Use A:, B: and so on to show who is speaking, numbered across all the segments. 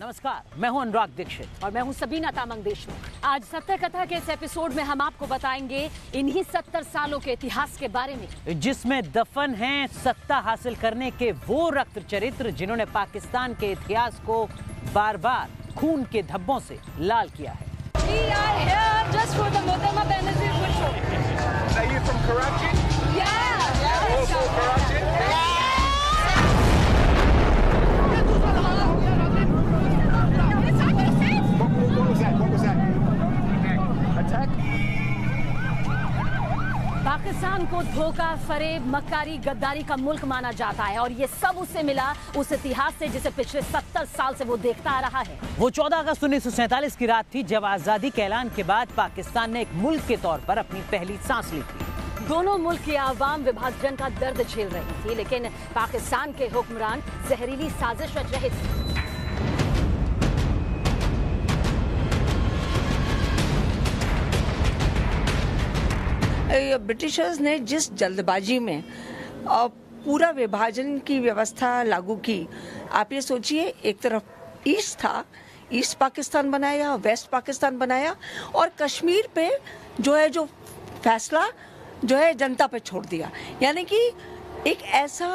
A: नमस्कार, मैं हूं अनुराग दीक्षित
B: और मैं हूं सबीना तामंग देशमुख। आज सत्य कथा के इस एपिसोड में हम आपको बताएंगे इन्हीं 70 सालों के इतिहास के बारे में,
A: जिसमें दफन हैं सत्ता हासिल करने के वो रक्त चरित्र जिन्होंने पाकिस्तान के इतिहास को बार बार खून के धब्बों से लाल किया है।
B: We are here just for the Mohtama Benazir Bhutto.
C: Are you from Karachi?
B: Yeah.
C: Also Karachi? What was that? Attack?
B: Pakistan को धोखा, फरेब, मक्कारी, गद्दारी का मुल्क माना जाता है और ये सब उससे मिला उस इतिहास से जिसे पिछले 70 साल से वो देखता आ रहा है।
A: वो 14 अगस्त 1947 की रात थी जब आजादी के ऐलान के बाद पाकिस्तान ने एक मुल्क के तौर पर अपनी पहली सांस ली थी।
B: दोनों मुल्क की आवाम विभाजन का दर्द झेल रही थी, लेकिन पाकिस्तान के हुक्मरान जहरीली साजिश रच रहे थे।
D: ब्रिटिशर्स ने जिस जल्दबाजी में पूरा विभाजन की व्यवस्था लागू की, आप ये सोचिए, एक तरफ ईस्ट था, ईस्ट पाकिस्तान बनाया, वेस्ट पाकिस्तान बनाया और कश्मीर पे जो फैसला जनता पे छोड़ दिया। यानी कि एक ऐसा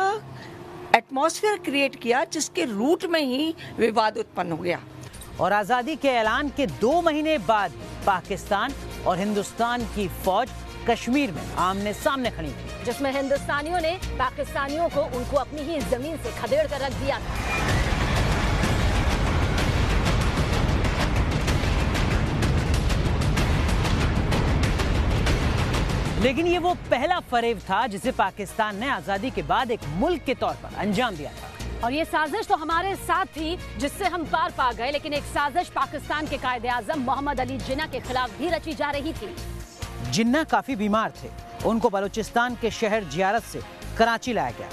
D: एटमॉस्फेयर क्रिएट किया जिसके रूट में ही विवाद उत्पन्न हो गया।
A: और आजादी के ऐलान के 2 महीने बाद पाकिस्तान और हिंदुस्तान की फौज कश्मीर में आमने सामने खड़ी थी,
B: जिसमें हिंदुस्तानियों ने पाकिस्तानियों को उनको अपनी ही जमीन से खदेड़ कर रख दिया था।
A: लेकिन ये वो पहला फरेब था जिसे पाकिस्तान ने आजादी के बाद एक मुल्क के तौर पर अंजाम दिया था।
B: और ये साजिश तो हमारे साथ थी जिससे हम पार पा गए, लेकिन एक साजिश पाकिस्तान के कायदे आजम मोहम्मद अली जिन्ना के खिलाफ भी रची जा रही थी।
A: जिन्ना काफी बीमार थे, उनको बलूचिस्तान के शहर जियारत से कराची लाया गया।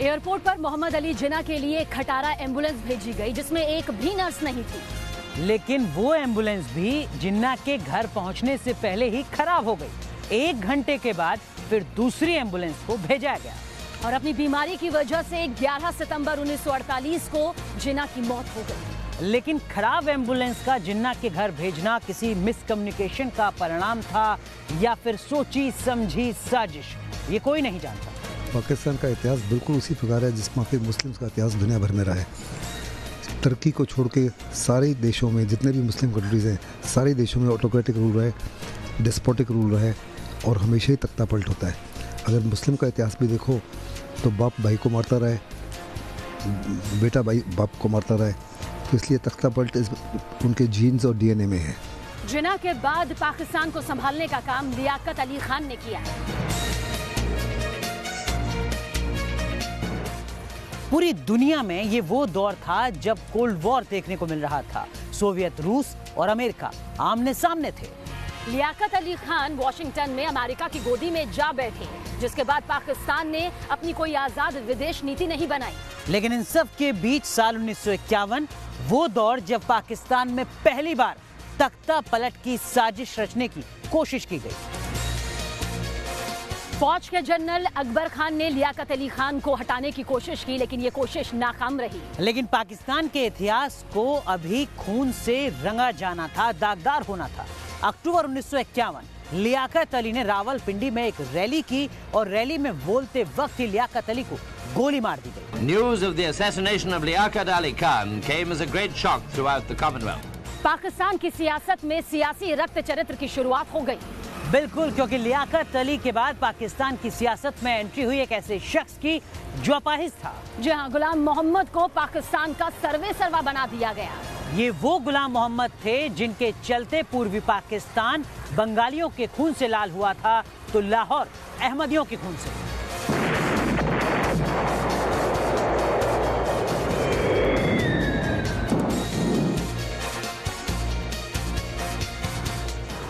B: एयरपोर्ट पर मोहम्मद अली जिन्ना के लिए एक खटारा एम्बुलेंस भेजी गई जिसमें एक भी नर्स नहीं थी।
A: लेकिन वो एम्बुलेंस भी जिन्ना के घर पहुंचने से पहले ही खराब हो गई। 1 घंटे के बाद फिर दूसरी एम्बुलेंस को भेजा गया
B: और अपनी बीमारी की वजह से 11 सितंबर 1948 को जिन्ना की मौत हो गई।
A: लेकिन खराब एम्बुलेंस का जिन्ना के घर भेजना किसी मिसकम्युनिकेशन का परिणाम था या फिर सोची समझी साजिश, ये कोई नहीं जानता।
E: पाकिस्तान का इतिहास बिल्कुल उसी प्रकार है जिस माफिक मुस्लिम्स का इतिहास दुनिया भर में रहा है। तुर्की को छोड़ के सारे देशों में, जितने भी मुस्लिम कंट्रीज हैं, सारे देशों में ऑटोक्रेटिक रूल रहा है, डेस्पोटिक रूल रहा है और हमेशा ही तख्ता पलट होता है। अगर मुस्लिम का इतिहास भी देखो तो बाप भाई को मारता रहा है, बेटा भाई बाप को मारता रहा है, तो इसलिए तख्ता पलट उनके जीन्स और डीएनए में है।
B: जिन्ना के बाद पाकिस्तान को संभालने का काम लियाकत अली खान ने किया।
A: पूरी दुनिया में ये वो दौर था जब कोल्ड वॉर देखने को मिल रहा था। सोवियत रूस और अमेरिका आमने सामने थे।
B: लियाकत अली खान वॉशिंगटन में अमेरिका की गोदी में जा बैठे, जिसके बाद पाकिस्तान ने अपनी कोई आजाद विदेश नीति नहीं बनाई।
A: लेकिन इन सब के बीच साल 1951 वो दौर जब पाकिस्तान में पहली बार तख्ता पलट की साजिश रचने की कोशिश की गई।
B: फौज के जनरल अकबर खान ने लियाकत अली खान को हटाने की कोशिश की, लेकिन ये कोशिश नाकाम रही।
A: लेकिन पाकिस्तान के इतिहास को अभी खून से रंगा जाना था, दागदार होना था। अक्टूबर 1951 लियाकत अली ने रावलपिंडी में एक रैली की और रैली में बोलते वक्त ही लियाकत अली को गोली मार दी गई।
F: News of the assassination of Liaquat Ali Khan came as a great shock throughout the Commonwealth.
B: Pakistan की सियासत में सियासी रक्त चरित्र की शुरुआत हो गई।
A: बिल्कुल, क्योंकि लियाकत अली के बाद पाकिस्तान की सियासत में एंट्री हुई एक ऐसे शख्स की जो अपाहिज था।
B: जी हाँ, गुलाम मोहम्मद को पाकिस्तान का सर्वेसर्वा बना दिया गया।
A: ये वो गुलाम मोहम्मद थे जिनके चलते पूर्वी पाकिस्तान बंगालियों के खून से लाल हुआ था तो लाहौर अहमदियों के खून से।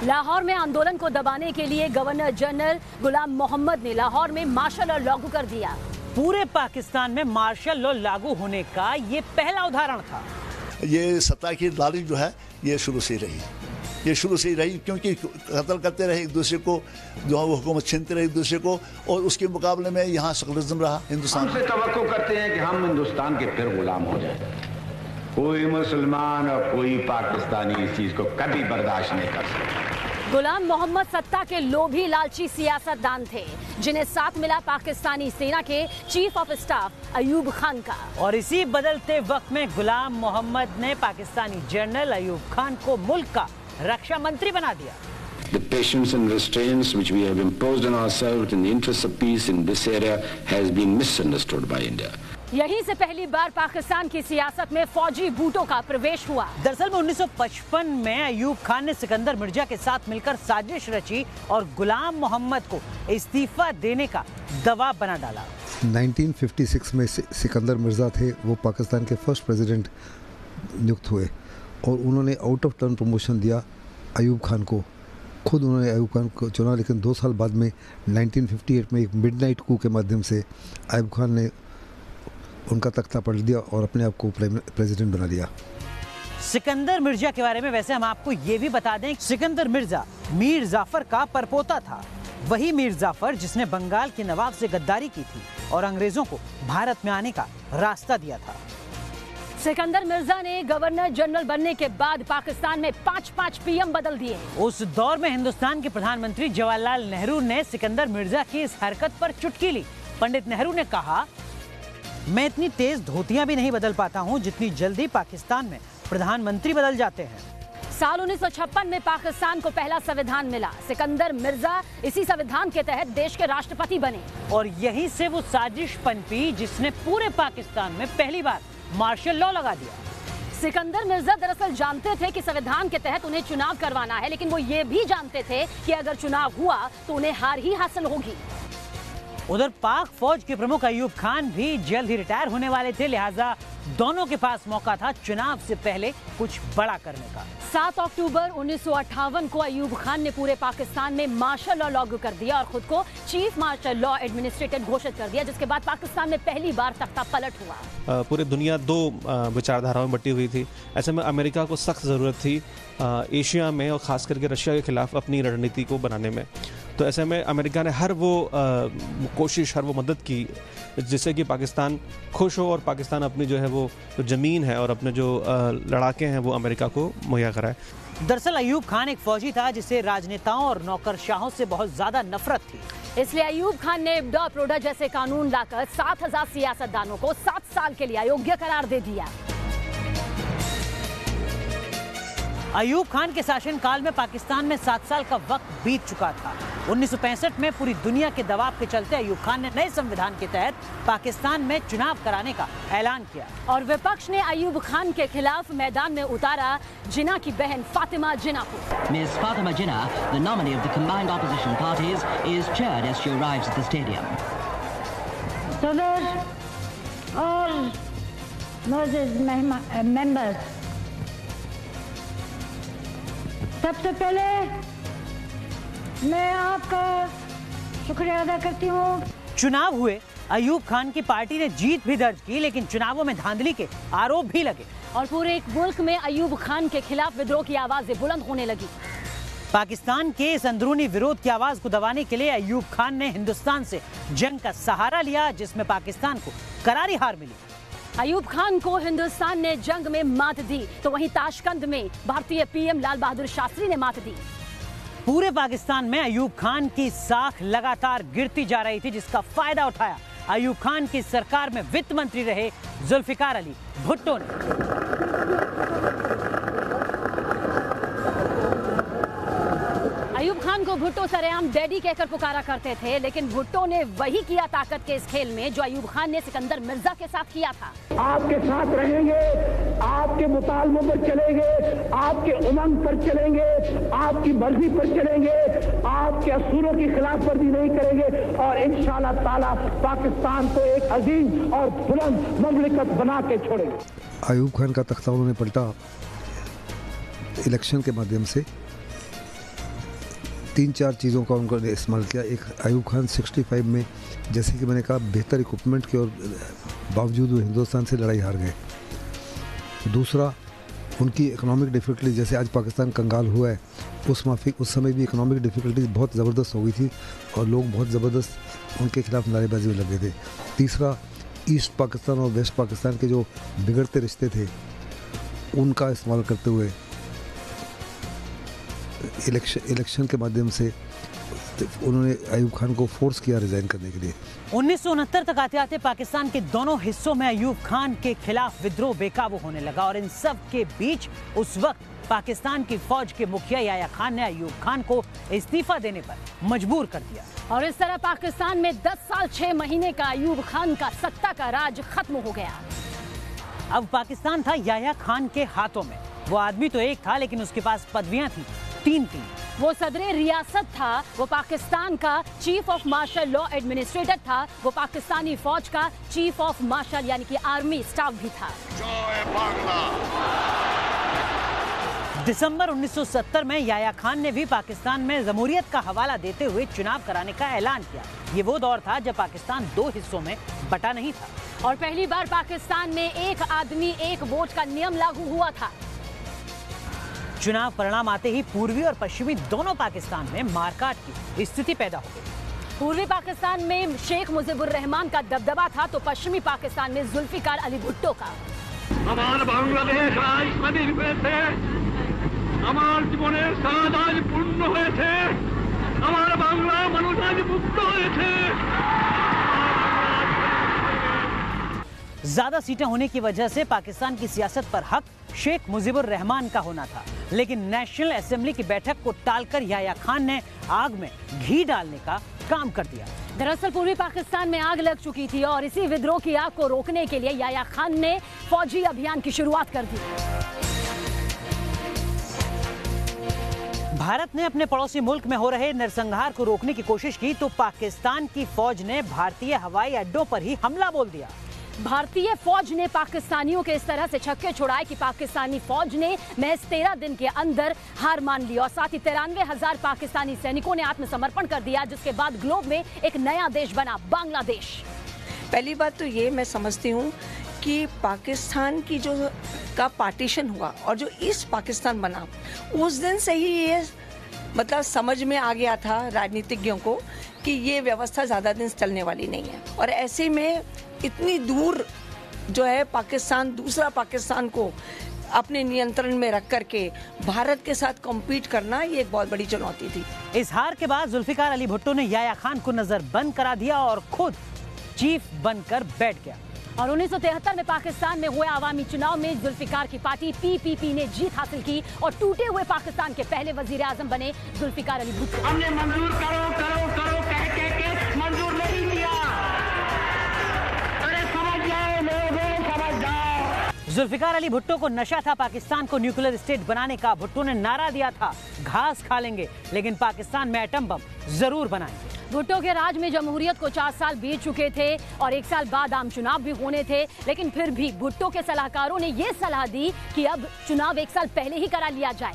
B: लाहौर में आंदोलन को दबाने के लिए गवर्नर जनरल गुलाम मोहम्मद ने लाहौर में मार्शल लॉ लागू कर दिया।
A: पूरे पाकिस्तान में मार्शल लॉ लागू होने का ये पहला उदाहरण था।
G: ये सत्ता की लालच जो है ये शुरू से ही रही, क्योंकि कत्ल करते रहे एक दूसरे को, जो है वो हुकूमत छीनते रहे एक दूसरे को, और उसके मुकाबले में यहाँ सेकुलरिज्म रहा। हिंदुस्तान
C: से तवक्को करते हैं कि हम हिंदुस्तान के फिर गुलाम हो जाएं।
H: कोई मुसलमान और कोई पाकिस्तानी इस चीज को कभी बर्दाश्त नहीं कर सकता।
B: गुलाम मोहम्मद सत्ता के लोभी लालची सियासतदान थे, जिन्हें साथ मिला पाकिस्तानी सेना के chief of staff Ayub Khan का।
A: और इसी बदलते वक्त में गुलाम मोहम्मद ने पाकिस्तानी जनरल अयूब खान को मुल्क का रक्षा मंत्री बना दिया।
I: The patience and restraints which we have imposed on ourselves in the interest of peace in this area has been misunderstood by India.
B: यहीं से पहली बार पाकिस्तान की सियासत में फौजी बूटों का प्रवेश हुआ।
A: दरअसल में 1955 में अयूब खान ने सिकंदर मिर्जा के साथ मिलकर साजिश रची और गुलाम मोहम्मद को इस्तीफा देने का दबाव बना डाला।
E: 1956 में सिकंदर मिर्जा थे, वो पाकिस्तान के फर्स्ट प्रेसिडेंट नियुक्त हुए और उन्होंने आउट ऑफ टर्न प्रमोशन दिया अयूब खान को। खुद उन्होंने अयूब खान को चुना, लेकिन 2 साल बाद में 1958 में एक मिडनाइट कू के माध्यम से अयूब खान ने उनका तख्ता पलट दिया और अपने आप को प्रेसिडेंट बना लिया।
A: सिकंदर मिर्जा के बारे में वैसे हम आपको ये भी बता दें, सिकंदर मिर्जा मीर जाफर का परपोता था। वही मीर जाफर जिसने बंगाल के नवाब से गद्दारी की थी और अंग्रेजों को भारत में आने का रास्ता दिया था।
B: सिकंदर मिर्जा ने गवर्नर जनरल बनने के बाद पाकिस्तान में 5-5 पीएम बदल दिए।
A: उस दौर में हिंदुस्तान के प्रधानमंत्री जवाहरलाल नेहरू ने सिकंदर मिर्जा की इस हरकत पर चुटकी ली। पंडित नेहरू ने कहा, मैं इतनी तेज धोतियां भी नहीं बदल पाता हूं जितनी जल्दी पाकिस्तान में प्रधानमंत्री बदल जाते हैं।
B: साल 1956 में पाकिस्तान को पहला संविधान मिला। सिकंदर मिर्जा इसी संविधान के तहत देश के राष्ट्रपति बने
A: और यहीं से वो साजिश पनपी जिसने पूरे पाकिस्तान में पहली बार मार्शल लॉ लगा दिया।
B: सिकंदर मिर्जा दरअसल जानते थे कि संविधान के तहत उन्हें चुनाव करवाना है, लेकिन वो ये भी जानते थे कि अगर चुनाव हुआ तो उन्हें हार ही हासिल होगी।
A: उधर पाक फौज के प्रमुख अयूब खान भी जल्द ही रिटायर होने वाले थे, लिहाजा दोनों के पास मौका था चुनाव से पहले कुछ बड़ा करने का।
B: 7 अक्टूबर 1958 को अयूब खान ने पूरे पाकिस्तान में मार्शल लॉ लागू कर दिया और खुद को चीफ मार्शल लॉ एडमिनिस्ट्रेटर घोषित कर दिया, जिसके बाद पाकिस्तान में पहली बार तख्ता पलट हुआ।
J: पूरी दुनिया 2 विचारधाराओं में बटी हुई थी। ऐसे में अमेरिका को सख्त ज़रूरत थी एशिया में और ख़ास करके रशिया के खिलाफ अपनी रणनीति को बनाने में। तो ऐसे में अमेरिका ने हर वो कोशिश, हर वो मदद की जिससे कि पाकिस्तान खुश हो और पाकिस्तान अपनी जो है वो ज़मीन है और अपने जो लड़ाके हैं वो अमेरिका को मुहैया कराए।
A: दरअसल अयूब खान एक फौजी था जिसे राजनेताओं और नौकरशाहों से बहुत ज़्यादा नफरत थी।
B: इसलिए अयूब खान ने इब्दा प्रोडा जैसे कानून लाकर 7000 सियासतदानों को 7 साल के लिए अयोग्य करार दे दिया।
A: अयूब खान के शासनकाल में पाकिस्तान में 7 साल का वक्त बीत चुका था। 1965 में पूरी दुनिया के दबाव के चलते अयूब खान ने नए संविधान के तहत पाकिस्तान में चुनाव कराने का ऐलान किया
B: और विपक्ष ने अयूब खान के खिलाफ मैदान में उतारा जिन्ना की बहन फातिमा जिन्ना को।
K: Miss Fatima Jinnah, the nominee of the combined opposition parties, is cheered as she arrives at the stadium.
L: सदर और मोअज़्ज़ज़ मेंबर्स, सबसे पहले मैं आपका शुक्रिया अदा करती हूँ।
A: चुनाव हुए, अयूब खान की पार्टी ने जीत भी दर्ज की, लेकिन चुनावों में धांधली के आरोप भी लगे
B: और पूरे एक मुल्क में अयूब खान के खिलाफ विद्रोह की आवाजें बुलंद होने लगी।
A: पाकिस्तान के इस अंदरूनी विरोध की आवाज को दबाने के लिए अयूब खान ने हिंदुस्तान से जंग का सहारा लिया, जिसमें पाकिस्तान को करारी हार मिली।
B: अयूब खान को हिंदुस्तान ने जंग में मात दी, तो वहीं ताशकंद में भारतीय पीएम लाल बहादुर शास्त्री ने मात दी।
A: पूरे पाकिस्तान में अयूब खान की साख लगातार गिरती जा रही थी, जिसका फायदा उठाया अयूब खान की सरकार में वित्त मंत्री रहे जुल्फिकार अली भुट्टो ने।
B: अयूब खान को भुट्टो सरेआम डैडी कहकर पुकारा करते थे, लेकिन भुट्टो ने वही किया ताकत के इस खेल में जो अयूब खान ने सिकंदर मिर्जा के साथ किया था।
M: आपके साथ रहेंगे, आपके मुतालबों पर चलेंगे, आपके उमंग पर चलेंगे, आपकी मर्जी पर चलेंगे, आपके असूलों की खिलाफ वर्जी नहीं करेंगे और इंशाअल्लाह ताला पाकिस्तान को एक अजीम और बुलंद ममलिकत बना के छोड़ेंगे।
E: अयूब खान का तख्ता उन्होंने पलटा इलेक्शन के माध्यम से। 3-4 चीज़ों का उन्होंने इस्तेमाल किया। एक, अयूब खान 65 में जैसे कि मैंने कहा बेहतर इक्विपमेंट के और बावजूद वो हिंदुस्तान से लड़ाई हार गए। दूसरा, उनकी इकोनॉमिक डिफ़िकल्टी, जैसे आज पाकिस्तान कंगाल हुआ है, उस समय भी इकोनॉमिक डिफ़िकल्टीज बहुत ज़बरदस्त हो गई थी और लोग बहुत ज़बरदस्त उनके खिलाफ नारेबाजी में लगे थे। तीसरा, ईस्ट पाकिस्तान और वेस्ट पाकिस्तान के जो बिगड़ते रिश्ते थे उनका इस्तेमाल करते हुए इलेक्शन के माध्यम से उन्होंने अयूब खान को फोर्स किया रिजाइन करने के लिए।
A: 1969 तक आते आते पाकिस्तान के दोनों हिस्सों में अयूब खान के खिलाफ विद्रोह बेकाबू होने लगा और इन सब के बीच उस वक्त पाकिस्तान की फौज के मुखिया याह्या खान ने अयूब खान को इस्तीफा देने पर मजबूर कर दिया
B: और इस तरह पाकिस्तान में 10 साल 6 महीने का अयूब खान का सत्ता का राज खत्म हो गया।
A: अब पाकिस्तान था याह्या खान के हाथों में। वो आदमी तो एक था लेकिन उसके पास पदवियां थी 3।
B: वो सदरे रियासत था, वो पाकिस्तान का chief of martial law administrator था, वो पाकिस्तानी फौज का चीफ ऑफ मार्शल यानी कि आर्मी स्टाफ भी था।
A: दिसंबर 1970 में याह्या खान ने भी पाकिस्तान में जमहूरियत का हवाला देते हुए चुनाव कराने का ऐलान किया। ये वो दौर था जब पाकिस्तान 2 हिस्सों में बटा नहीं था
B: और पहली बार पाकिस्तान में एक आदमी एक वोट का नियम लागू हुआ था।
A: चुनाव परिणाम आते ही पूर्वी और पश्चिमी दोनों पाकिस्तान में मारकाट की स्थिति पैदा हो गई।
B: पूर्वी पाकिस्तान में शेख मुजीबुर रहमान का दबदबा था तो पश्चिमी पाकिस्तान में जुल्फिकार अली भुट्टो का।
M: हमारा बांग्लादेश आज स्वाधीन हुए थे, हमारे जीवने साथ आज पूर्ण हुए थे, हमारा बांग्ला मनुष्य आज मुक्त हुए थे।
A: ज्यादा सीटें होने की वजह से पाकिस्तान की सियासत पर हक शेख मुजीबुर रहमान का होना था, लेकिन नेशनल असेंबली की बैठक को टालकर याह्या खान ने आग में घी डालने का काम कर दिया।
B: दरअसल पूर्वी पाकिस्तान में आग लग चुकी थी और इसी विद्रोह की आग को रोकने के लिए याह्या खान ने फौजी अभियान की शुरुआत कर दी।
A: भारत ने अपने पड़ोसी मुल्क में हो रहे नरसंहार को रोकने की कोशिश की तो पाकिस्तान की फौज ने भारतीय हवाई अड्डों पर ही हमला बोल दिया।
B: भारतीय फौज ने पाकिस्तानियों के इस तरह से छक्के छुड़ाए कि पाकिस्तानी फौज ने महज 13 दिन के अंदर हार मान ली और साथ ही 93,000 पाकिस्तानी सैनिकों ने आत्मसमर्पण कर दिया, जिसके बाद ग्लोब में एक नया देश बना, बांग्लादेश।
D: पहली बात तो ये मैं समझती हूँ कि पाकिस्तान की जो का पार्टीशन हुआ और जो ईस्ट पाकिस्तान बना, उस दिन से ही ये मतलब समझ में आ गया था राजनीतिज्ञों को कि ये व्यवस्था ज़्यादा दिन चलने वाली नहीं है और ऐसे में इतनी दूर जो है पाकिस्तान दूसरा पाकिस्तान को अपने नियंत्रण में रख करके भारत के साथ कॉम्पीट करना ये एक बहुत बड़ी चुनौती थी।
A: इस हार के बाद जुल्फिकार अली भुट्टो ने याह्या खान को नजरबंद करा दिया और खुद चीफ बनकर बैठ गया
B: और 1973 में पाकिस्तान में हुए आवामी चुनाव में जुल्फिकार की पार्टी पीपीपी ने जीत हासिल की और टूटे हुए पाकिस्तान के पहले वजीर आजम बने जुल्फिकार अली भुट्टो।
M: हमने मंजूर करो करो करो कह के मंजूर नहीं किया। अरे समझ जाओ लोगों, समझ जाओ।
A: जुल्फिकार अली भुट्टो को नशा था पाकिस्तान को न्यूक्लियर स्टेट बनाने का। भुट्टो ने नारा दिया था, घास खा लेंगे लेकिन पाकिस्तान में एटम बम जरूर बनाएंगे।
B: भुट्टो के राज में जमहूरियत को 4 साल बीत चुके थे और 1 साल बाद आम चुनाव भी होने थे, लेकिन फिर भी भुट्टो के सलाहकारों ने ये सलाह दी कि अब चुनाव 1 साल पहले ही करा लिया जाए।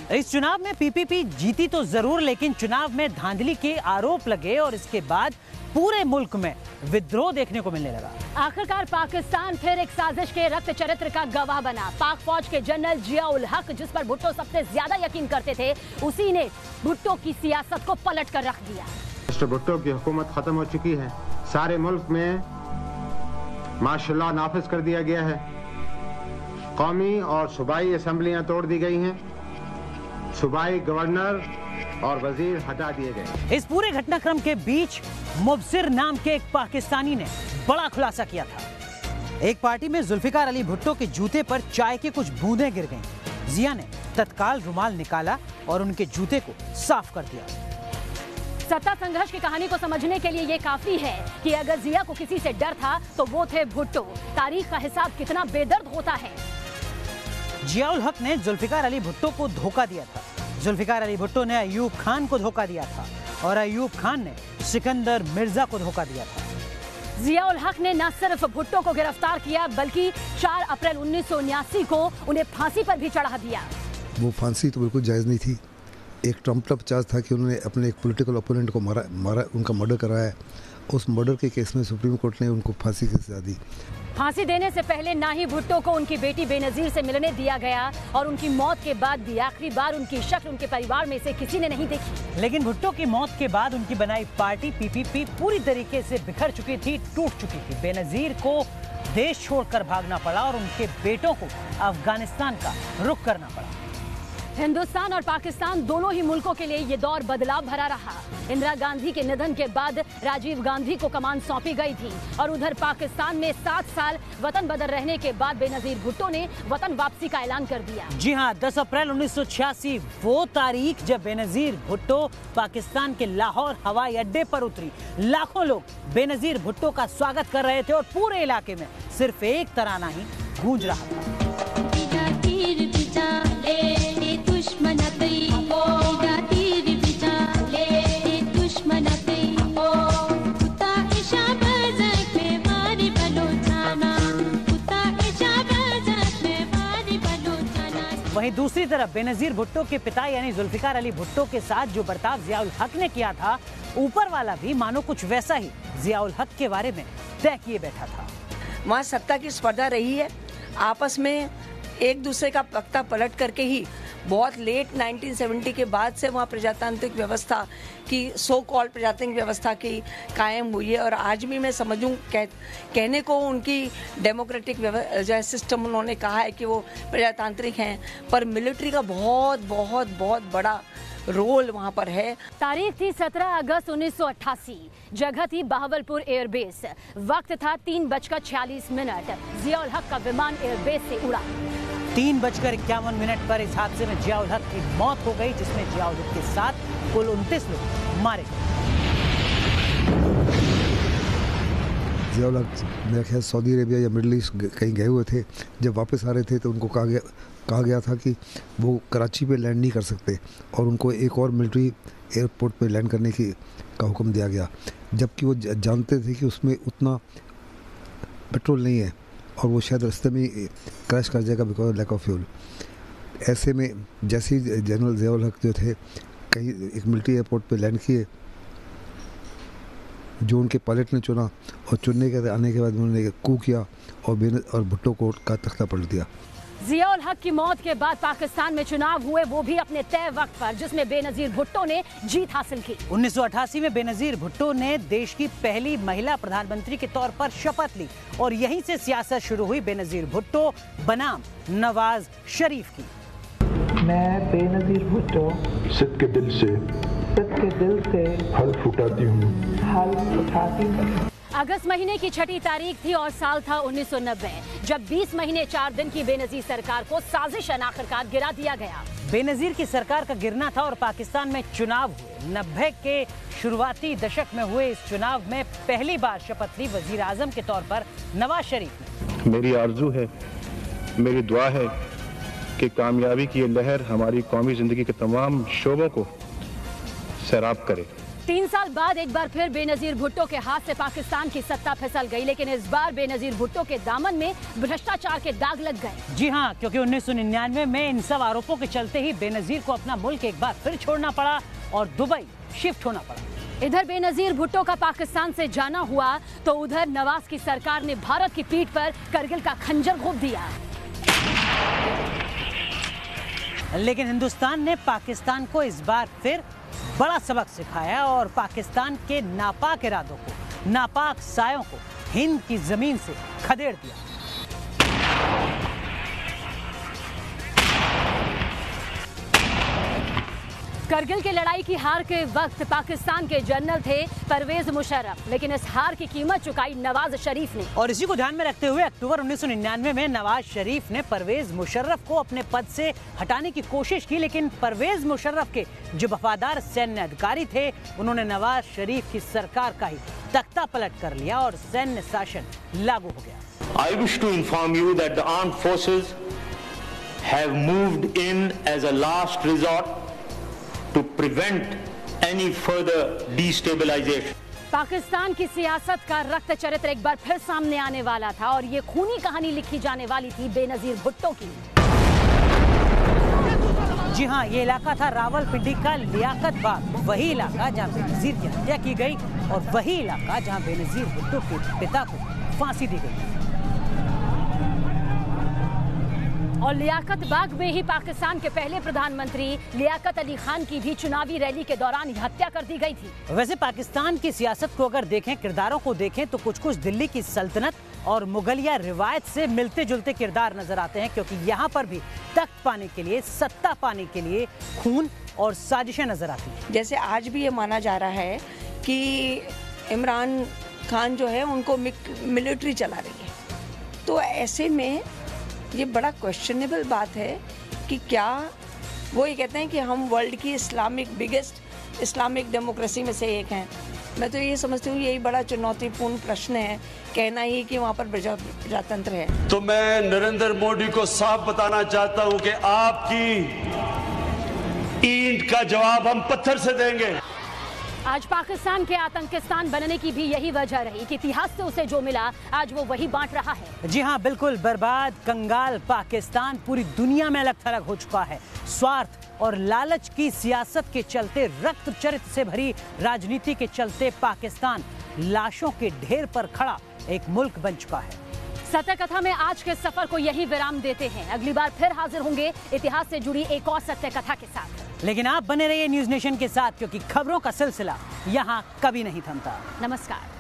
A: इस चुनाव में पीपीपी जीती तो जरूर, लेकिन चुनाव में धांधली के आरोप लगे और इसके बाद पूरे मुल्क में विद्रोह देखने को मिलने लगा।
B: आखिरकार पाकिस्तान फिर एक साजिश के रक्त चरित्र का गवाह बना। पाक फौज के जनरल जिया उल हक, जिस पर भुट्टो सबसे ज्यादा यकीन करते थे, उसी ने भुट्टो की सियासत को पलट कर रख दिया।
N: मिस्टर भुट्टो की हुकूमत खत्म हो चुकी है, सारे मुल्क में मार्शल लॉ नाफिज कर दिया गया है, कौमी और सूबाई असेंबलियां तोड़ दी गई हैं, सूबाई गवर्नर और वजीर हटा दिए गए।
A: इस पूरे घटनाक्रम के बीच मुबसिर नाम के एक पाकिस्तानी ने बड़ा खुलासा किया था। एक पार्टी में जुल्फिकार अली भुट्टो के जूते पर चाय की कुछ बूंदें गिर गईं। जिया ने तत्काल रुमाल निकाला और उनके जूते को साफ कर दिया।
B: सत्ता संघर्ष की कहानी को समझने के लिए ये काफी है कि अगर जिया को किसी से डर था तो वो थे भुट्टो। तारीख का हिसाब कितना बेदर्द होता है।
A: जिया उल हक ने जुल्फिकार अली भुट्टो को धोखा दिया था। जुल्फिकार अली भुट्टो ने अयूब खान को धोखा दिया था और अयूब खान ने सिकंदर मिर्जा को धोखा दिया था।
B: जिया उल हक ने न सिर्फ भुट्टो को गिरफ्तार किया बल्कि 4 अप्रैल 1979 को उन्हें फांसी पर भी चढ़ा दिया।
E: वो फांसी तो बिल्कुल जायज़ नहीं थी। एक ट्रम्प्ड अप चार्ज था कि उन्होंने अपने एक पॉलिटिकल ओपोनेंट को मारा, उनका मर्डर कराया उस मर्डर के केस में सुप्रीम कोर्ट ने उनको फांसी की सजा दी।
B: फांसी देने से पहले ना ही भुट्टो को उनकी बेटी बेनजीर से मिलने दिया गया और उनकी मौत के बाद भी आखिरी बार उनकी शक्ल उनके परिवार में से किसी ने नहीं देखी।
A: लेकिन भुट्टो की मौत के बाद उनकी बनाई पार्टी पीपीपी पूरी तरीके से बिखर चुकी थी, टूट चुकी थी। बेनजीर को देश छोड़कर भागना पड़ा और उनके बेटों को अफगानिस्तान का रुख करना पड़ा।
B: हिंदुस्तान और पाकिस्तान दोनों ही मुल्कों के लिए ये दौर बदलाव भरा रहा। इंदिरा गांधी के निधन के बाद राजीव गांधी को कमान सौंपी गई थी और उधर पाकिस्तान में 7 साल वतन बदल रहने के बाद बेनजीर भुट्टो ने वतन वापसी का ऐलान कर दिया।
A: जी हाँ, 10 अप्रैल 1986 वो तारीख जब बेनजीर भुट्टो पाकिस्तान के लाहौर हवाई अड्डे पर उतरी। लाखों लोग बेनजीर भुट्टो का स्वागत कर रहे थे और पूरे इलाके में सिर्फ एक तराना ही गूंज रहा था। वहीं दूसरी तरफ बेनजीर भुट्टो के पिता यानी जुल्फिकार अली भुट्टो के साथ जो बर्ताव जियाउल हक ने किया था, ऊपर वाला भी मानो कुछ वैसा ही जियाउल हक के बारे में तय किए बैठा था।
D: वहाँ सत्ता की स्पर्धा रही है, आपस में एक दूसरे का तख्ता पलट करके ही बहुत लेट 1970 के बाद से वहाँ प्रजातांत्रिक व्यवस्था की सो कॉल्ड प्रजातांत्रिक व्यवस्था की कायम हुई है। और आज भी मैं समझूं कहने को उनकी डेमोक्रेटिक जो है सिस्टम उन्होंने कहा है कि वो प्रजातांत्रिक हैं, पर मिलिट्री का बहुत बहुत बहुत बड़ा रोल वहाँ पर है।
B: तारीख थी 17 अगस्त 1988, जगह थी बहावलपुर एयरबेस, वक्त था 3:46। जियाउल हक का विमान एयरबेस से उड़ा।
A: 3:51 पर इस हादसे में जियाउल हक की मौत हो गई, जिसमें जियाउल हक के साथ कुल 29 लोग मारे गए।
E: जियाउल हक मेरा ख्याल सऊदी अरेबिया या मिडिल ईस्ट कहीं गए हुए थे। जब वापस आ रहे थे तो उनको कहा गया था कि वो कराची पे लैंड नहीं कर सकते और उनको एक और मिलिट्री एयरपोर्ट पे लैंड करने का हुक्म दिया गया, जबकि वो जानते थे कि उसमें उतना पेट्रोल नहीं है और वो शायद रास्ते में क्रैश कर जाएगा बिकॉज लैक ऑफ फ्यूल। ऐसे में जैसे ही जनरल जियाउल हक जो थे कहीं एक मिलिट्री एयरपोर्ट पे लैंड किए, जो उनके पायलट ने चुना और चुनने के आने के बाद उन्होंने कू किया और भुट्टो को का तख्ता पलट दिया।
B: जियाउल हक की मौत के बाद पाकिस्तान में चुनाव हुए, वो भी अपने तय वक्त पर, जिसमें बेनजीर भुट्टो ने जीत हासिल की।
A: 1988 में बेनजीर भुट्टो ने देश की पहली महिला प्रधानमंत्री के तौर पर शपथ ली और यहीं से सियासत शुरू हुई बेनजीर भुट्टो बनाम नवाज शरीफ की।
O: मैं बेनजीर भुट्टो
P: सद के दिल से हल्फ उठाती हूँ।
B: अगस्त महीने की 6 तारीख थी और साल था 1990, जब 20 महीने 4 दिन की बेनजीर सरकार को साजिशन आखिरकार गिरा दिया गया।
A: बेनजीर की सरकार का गिरना था और पाकिस्तान में चुनाव हुए। 90 के शुरुआती दशक में हुए इस चुनाव में पहली बार शपथ ली वजीर आजम के तौर पर नवाज शरीफ ने।
P: मेरी आरजू है, मेरी दुआ है कि कामयाबी की ये लहर हमारी कौमी जिंदगी के तमाम शोबों को सैराब करे।
B: 3 साल बाद एक बार फिर बेनजीर भुट्टो के हाथ से पाकिस्तान की सत्ता फिसल गई, लेकिन इस बार बेनजीर भुट्टो के दामन में भ्रष्टाचार के दाग लग गए।
A: जी हाँ, क्योंकि 1999 में इन सब आरोपों के चलते ही बेनजीर को अपना मुल्क एक बार फिर छोड़ना पड़ा और दुबई शिफ्ट होना पड़ा।
B: इधर बेनजीर भुट्टो का पाकिस्तान से जाना हुआ तो उधर नवाज की सरकार ने भारत की पीठ पर करगिल का खंजर घोंप दिया।
A: लेकिन हिंदुस्तान ने पाकिस्तान को इस बार फिर बड़ा सबक सिखाया और पाकिस्तान के नापाक इरादों को, नापाक सायों को हिंद की जमीन से खदेड़ दिया।
B: करगिल की लड़ाई की हार के वक्त पाकिस्तान के जनरल थे परवेज मुशर्रफ, लेकिन इस हार की कीमत चुकाई नवाज शरीफ ने।
A: और इसी को ध्यान में रखते हुए अक्टूबर 1999 में नवाज शरीफ ने परवेज मुशर्रफ को अपने पद से हटाने की कोशिश की, लेकिन परवेज मुशर्रफ के जो वफादार सैन्य अधिकारी थे उन्होंने नवाज शरीफ की सरकार का ही तख्ता पलट कर लिया और सैन्य शासन लागू हो गया।
Q: I wish to inform you that the armed forces have moved in as a last resort to prevent any further destabilization.
B: Pakistan की सियासत का रक्त चरित्र एक बार फिर सामने आने वाला था और ये खूनी कहानी लिखी जाने वाली थी बेनजीर भुट्टो की।
A: जी हाँ, ये इलाका था रावलपिंडी का लियाकत बाग, वही इलाका जहाँ बेनजीर की हत्या की गई और वही इलाका जहाँ बेनजीर भुट्टो के पिता को फांसी दी गई।
B: और लियाकत बाग में ही पाकिस्तान के पहले प्रधानमंत्री लियाकत अली खान की भी चुनावी रैली के दौरान हत्या कर दी गई थी।
A: वैसे पाकिस्तान की सियासत को अगर देखें, किरदारों को देखें तो कुछ कुछ दिल्ली की सल्तनत और मुगलिया रिवायत से मिलते जुलते किरदार नजर आते हैं, क्योंकि यहाँ पर भी तख्त पाने के लिए, सत्ता पाने के लिए खून और साजिशें नजर आती हैं।
D: जैसे आज भी ये माना जा रहा है कि इमरान खान जो है उनको मिलिट्री चला रही है, तो ऐसे में ये बड़ा क्वेश्चनेबल बात है कि क्या वो ये कहते हैं कि हम वर्ल्ड की बिगेस्ट इस्लामिक डेमोक्रेसी में से एक हैं। मैं तो ये समझती हूँ यही बड़ा चुनौतीपूर्ण प्रश्न है, कहना ही कि वहाँ पर प्रजातंत्र है।
R: तो मैं नरेंद्र मोदी को साफ बताना चाहता हूँ कि आपकी ईंट का जवाब हम पत्थर से देंगे।
B: आज पाकिस्तान के आतंकिस्तान बनने की भी यही वजह रही कि इतिहास से उसे जो मिला आज वो वही बांट रहा है।
A: जी हाँ, बिल्कुल बर्बाद कंगाल पाकिस्तान पूरी दुनिया में अलग थलग हो चुका है। स्वार्थ और लालच की सियासत के चलते, रक्त चरित्र से भरी राजनीति के चलते पाकिस्तान लाशों के ढेर पर खड़ा एक मुल्क बन चुका है।
B: सत्य कथा में आज के सफर को यही विराम देते हैं। अगली बार फिर हाजिर होंगे इतिहास से जुड़ी एक और सत्य कथा के साथ।
A: लेकिन आप बने रहिए न्यूज़ नेशन के साथ, क्योंकि खबरों का सिलसिला यहाँ कभी नहीं थमता।
B: नमस्कार।